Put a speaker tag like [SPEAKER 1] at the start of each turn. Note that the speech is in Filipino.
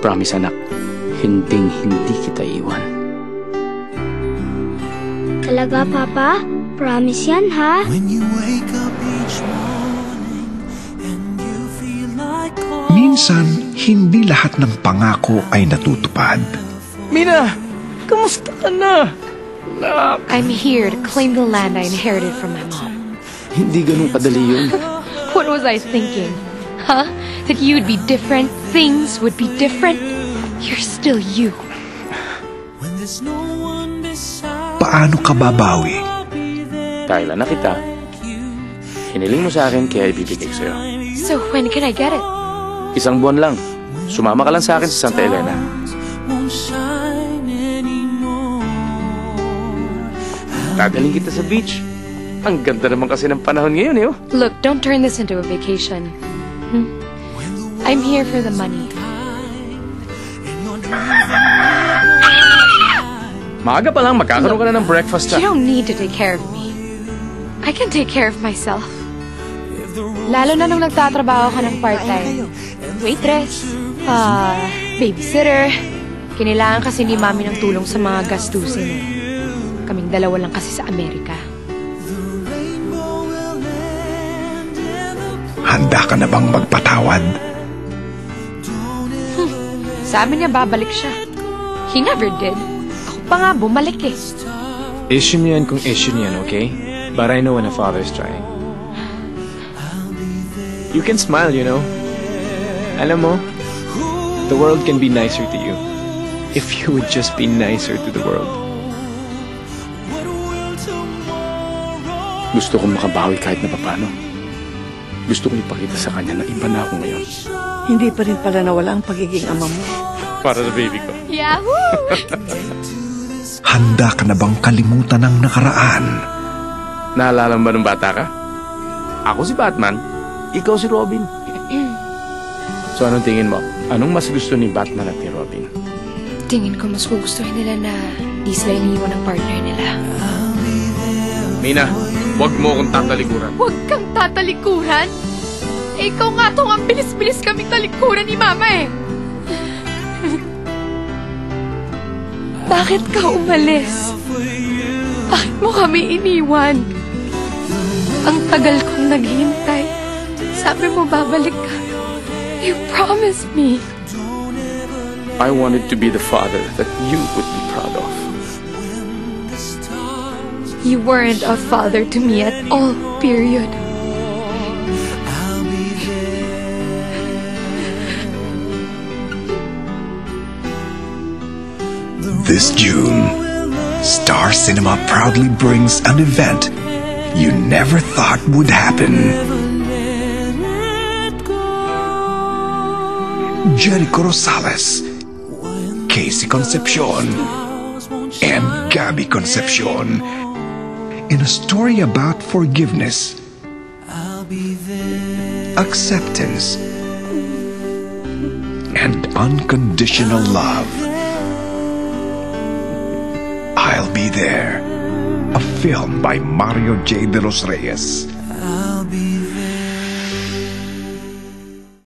[SPEAKER 1] Promise, anak. Hinding-hindi kita iwan.
[SPEAKER 2] Talaga, Papa? Promise yan, ha?
[SPEAKER 3] Minsan, hindi lahat ng pangako ay natutupad.
[SPEAKER 1] Mina! Kamusta ka na?
[SPEAKER 4] I'm here to claim the land I inherited from my mom.
[SPEAKER 1] Hindi ganun kadali yun.
[SPEAKER 4] What was I thinking? Huh? That you'd be different, things would be different? You're still you.
[SPEAKER 3] Paano ka babawi?
[SPEAKER 1] Dahil anak kita, hiniling mo sa akin kaya ibibigay ko sa'yo.
[SPEAKER 4] So when can I get it?
[SPEAKER 1] 1 buwan lang. Sumama ka lang sa akin sa Santa Elena. Dadaling kita sa beach. Ang ganda naman kasi ng panahon ngayon, eh.
[SPEAKER 4] Look, don't turn this into a vacation. I'm here for the money.
[SPEAKER 1] Maaga pa lang, magkakaroon ka na ng breakfast.
[SPEAKER 4] You don't need to take care of me. I can take care of myself. Lalo na nung nagtatrabaho ka ng part-time. Waitress, babysitter. Kinailangan kasi ni Mami ng tulong sa mga gastusin eh. Kaming dalawa lang kasi sa Amerika.
[SPEAKER 3] Handa ka na bang magpatawad?
[SPEAKER 4] Sabi niya babalik siya. He never did. Ako pa nga bumalik eh.
[SPEAKER 5] Issue niyo yan kung issue niyan, okay? But I know when a father's trying. You can smile, you know. Alam mo, the world can be nicer to you if you would just be nicer to the world.
[SPEAKER 1] Gusto kong makabawi kahit na papano. Gusto kong ipakita sa kanya na iba na ako ngayon.
[SPEAKER 6] Hindi pa rin pala nawala ang pagiging ama mo.
[SPEAKER 1] Para sa baby ko.
[SPEAKER 4] Yahoo!
[SPEAKER 3] Handa ka na bang kalimutan ang nakaraan?
[SPEAKER 1] Naalala mo ba nung bata ka? Ako si Batman, ikaw si Robin. So anong tingin mo? Anong mas gusto ni Batman at ni Robin?
[SPEAKER 4] Tingin ko mas gugustuhin nila na di sila iniwan ng partner nila.
[SPEAKER 1] Mina, huwag mo akong tatalikuran.
[SPEAKER 4] Huwag kang tatalikuran? Eh, ikaw nga tong ang bilis-bilis kaming talikuran ni Mama eh. Bakit ka umalis? Bakit mo kami iniwan? Ang tagal kong naghihintay. Sabi mo babalik ka. You promised me.
[SPEAKER 1] I wanted to be the father that you would be proud of.
[SPEAKER 4] You weren't a father to me at all, period.
[SPEAKER 3] This June, Star Cinema proudly brings an event you never thought would happen. Jericho Rosales, Casey Concepcion, and Gabby Concepcion in a story about forgiveness, acceptance, and unconditional love. I'll Be There, a film by Mario J. de los Reyes.